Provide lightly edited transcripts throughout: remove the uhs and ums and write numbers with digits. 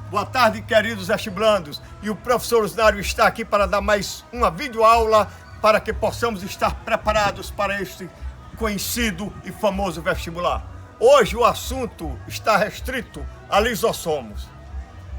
Boa tarde, queridos vestiblandos. E o professor Osnário está aqui para dar mais uma videoaula para que possamos estar preparados para este conhecido e famoso vestibular. Hoje o assunto está restrito a lisossomos.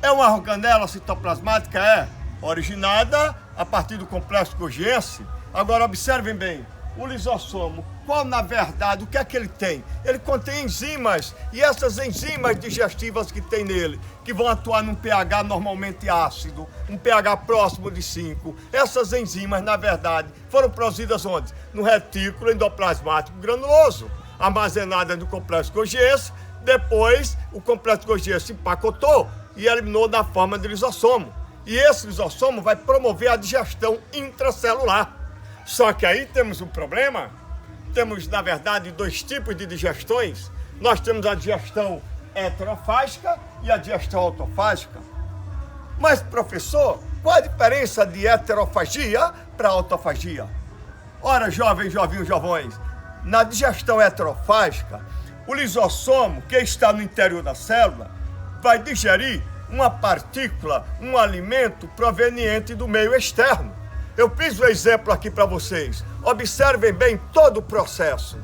É uma organela citoplasmática, originada a partir do complexo golgiense. Agora observem bem, o lisossomo, qual na verdade, o que é que ele tem? Ele contém enzimas, e essas enzimas digestivas que tem nele, que vão atuar num pH normalmente ácido, um pH próximo de 5. Essas enzimas, na verdade, foram produzidas onde? No retículo endoplasmático granuloso, armazenada no complexo golgiense. Depois, o complexo golgiense empacotou e eliminou na forma de lisossomo. E esse lisossomo vai promover a digestão intracelular. Só que aí temos um problema. Temos, na verdade, dois tipos de digestões. Nós temos a digestão heterofágica e a digestão autofágica. Mas, professor, qual a diferença de heterofagia para autofagia? Ora, jovens, jovinhos, jovões, na digestão heterofágica, o lisossomo, que está no interior da célula, vai digerir uma partícula, um alimento proveniente do meio externo. Eu fiz um exemplo aqui para vocês. Observem bem todo o processo.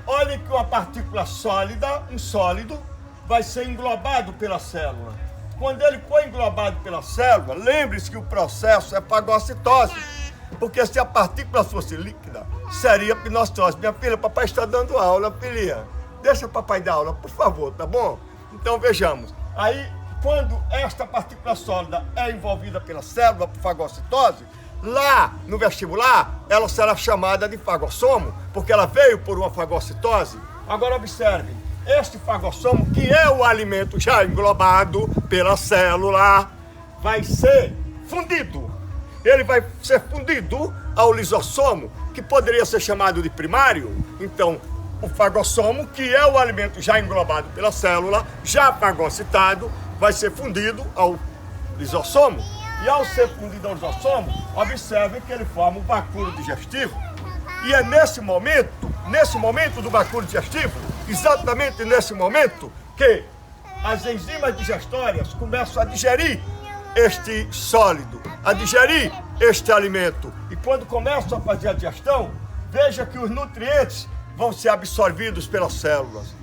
Olhem que uma partícula sólida, um sólido, vai ser englobado pela célula. Quando ele for englobado pela célula, lembre-se que o processo é fagocitose. Porque se a partícula fosse líquida, seria pinocitose. Minha filha, papai está dando aula, filhinha. Deixa o papai dar aula, por favor, tá bom? Então vejamos. Aí, quando esta partícula sólida é envolvida pela célula por fagocitose, lá no vestibular, ela será chamada de fagossomo, porque ela veio por uma fagocitose. Agora observe, este fagossomo, que é o alimento já englobado pela célula, vai ser fundido. Ele vai ser fundido ao lisossomo, que poderia ser chamado de primário. Então, o fagossomo, que é o alimento já englobado pela célula, já fagocitado, vai ser fundido ao lisossomo. E ao ser fundido ao lisossomo, observem que ele forma o bacilo digestivo. E é nesse momento do bacilo digestivo, exatamente nesse momento, que as enzimas digestórias começam a digerir este sólido, a digerir este alimento. E quando começam a fazer a digestão, veja que os nutrientes vão ser absorvidos pelas células.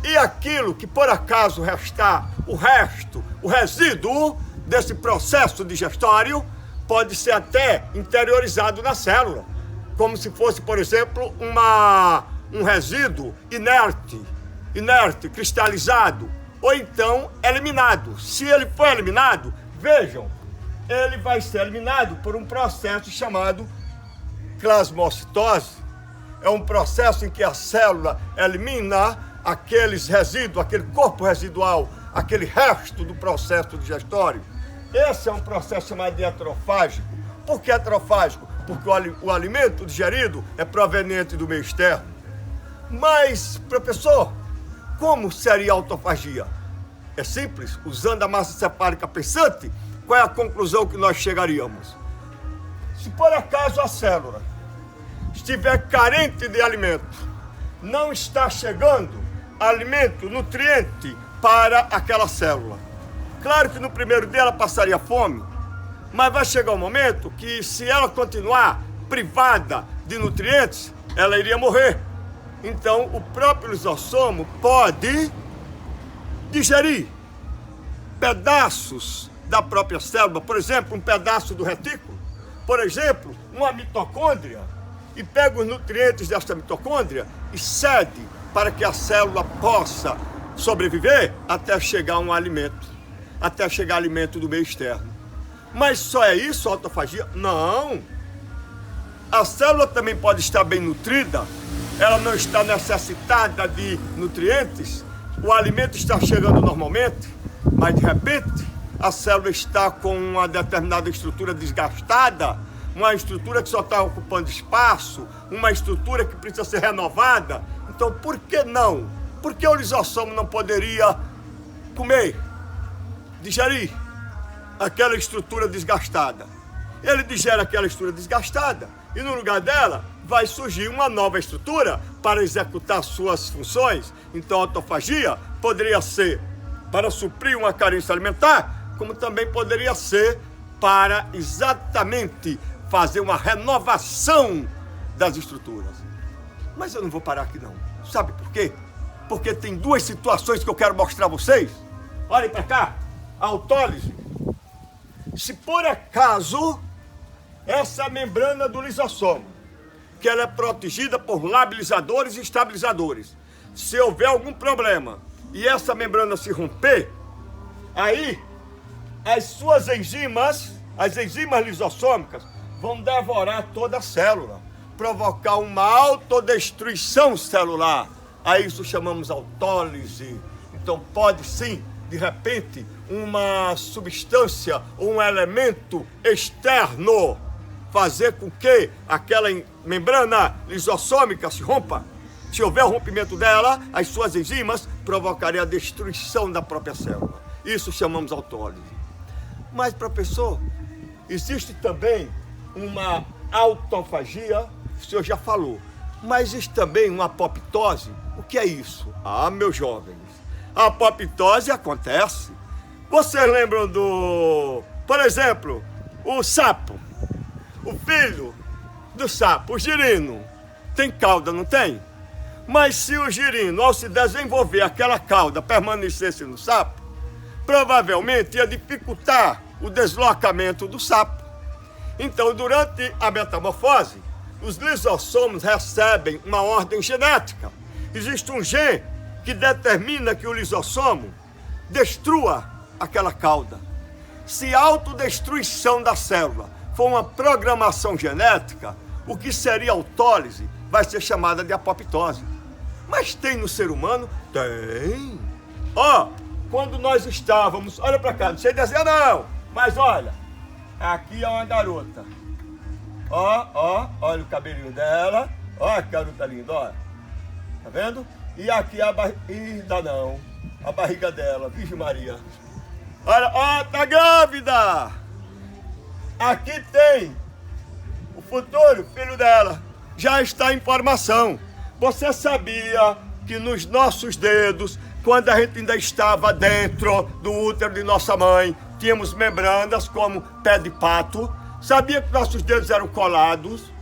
E aquilo que por acaso restar, o resíduo desse processo digestório, pode ser até interiorizado na célula, como se fosse, por exemplo, um resíduo inerte, cristalizado, ou então eliminado. Se ele for eliminado, vejam, ele vai ser eliminado por um processo chamado plasmocitose. É um processo em que a célula elimina aqueles resíduos, aquele corpo residual, aquele resto do processo digestório. Esse é um processo chamado de heterofágico. Por que heterofágico? Porque o alimento digerido é proveniente do meio externo. Mas, professor, como seria a autofagia? É simples, usando a massa cefálica pensante, qual é a conclusão que nós chegaríamos? Se por acaso a célula estiver carente de alimento, não está chegando alimento, nutriente para aquela célula. Claro que no primeiro dia ela passaria fome, mas vai chegar um momento que, se ela continuar privada de nutrientes, ela iria morrer. Então, o próprio lisossomo pode digerir pedaços da própria célula, por exemplo, um pedaço do retículo, por exemplo, uma mitocôndria, e pega os nutrientes desta mitocôndria e cede para que a célula possa sobreviver até chegar um alimento, até chegar alimento do meio externo. Mas só é isso a autofagia? Não! A célula também pode estar bem nutrida, ela não está necessitada de nutrientes, o alimento está chegando normalmente, mas de repente a célula está com uma determinada estrutura desgastada, uma estrutura que só está ocupando espaço, uma estrutura que precisa ser renovada. Então, por que não? Por que o lisossomo não poderia comer, digerir aquela estrutura desgastada? Ele digere aquela estrutura desgastada e no lugar dela vai surgir uma nova estrutura para executar suas funções. Então a autofagia poderia ser para suprir uma carência alimentar, como também poderia ser para exatamente fazer uma renovação das estruturas. Mas eu não vou parar aqui não. Sabe por quê? Porque tem duas situações que eu quero mostrar a vocês. Olhem para cá. A autólise. Se por acaso essa membrana do lisossomo, que ela é protegida por labilizadores e estabilizadores, se houver algum problema e essa membrana se romper, aí as suas enzimas, as enzimas lisossômicas, vão devorar toda a célula, provocar uma autodestruição celular. A isso chamamos autólise. Então pode sim, de repente, uma substância ou um elemento externo fazer com que aquela membrana lisossômica se rompa. Se houver o rompimento dela, as suas enzimas provocariam a destruição da própria célula. Isso chamamos autólise. Mas, professor, existe também uma autofagia, o senhor já falou, mas existe também uma apoptose. O que é isso? Ah, meus jovens, a apoptose acontece. Vocês lembram por exemplo, o sapo, o filho do sapo, o girino, tem cauda, não tem? Mas se o girino, ao se desenvolver, aquela cauda permanecesse no sapo, provavelmente ia dificultar o deslocamento do sapo. Então, durante a metamorfose, os lisossomos recebem uma ordem genética. Existe um gene que determina que o lisossomo destrua aquela cauda. Se a autodestruição da célula for uma programação genética, o que seria autólise vai ser chamada de apoptose. Mas tem no ser humano? Tem. Ó, quando nós estávamos, olha pra cá, não sei desenhar não, mas olha, aqui é uma garota. Olha o cabelinho dela, ó que garota linda, olha. Tá vendo? E aqui a a barriga dela, Virgem Maria. Olha, ó, tá grávida! Aqui tem o futuro filho dela, já está em formação. Você sabia que nos nossos dedos, quando a gente ainda estava dentro do útero de nossa mãe, tínhamos membranas como pé de pato? Sabia que nossos dedos eram colados?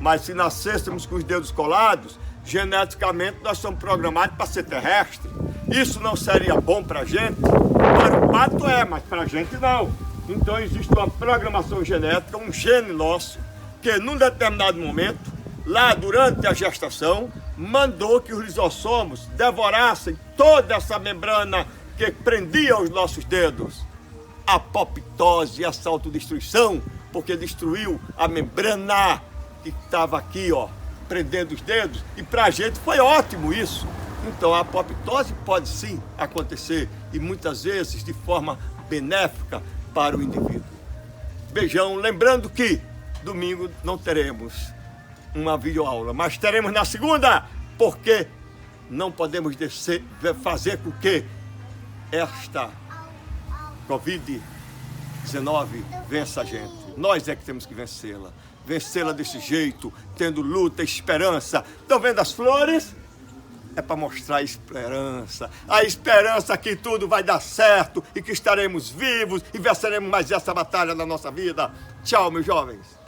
Mas se nascêssemos com os dedos colados, geneticamente nós somos programados para ser terrestre. Isso não seria bom para a gente? Para o pato mas para a gente não. Então existe uma programação genética, um gene nosso, que num determinado momento, lá durante a gestação, mandou que os lisossomos devorassem toda essa membrana que prendia os nossos dedos. A apoptose, essa autodestruição, porque destruiu a membrana que estava aqui, ó, prendendo os dedos, e pra gente foi ótimo isso. Então a apoptose pode sim acontecer, e muitas vezes de forma benéfica para o indivíduo. Beijão, lembrando que domingo não teremos uma videoaula, mas teremos na segunda, porque não podemos fazer com que esta Covid-19 vença a gente. Nós é que temos que vencê-la. Vencê-la desse jeito, tendo luta, esperança. Estão vendo as flores? É para mostrar a esperança que tudo vai dar certo e que estaremos vivos e venceremos mais essa batalha na nossa vida. Tchau, meus jovens.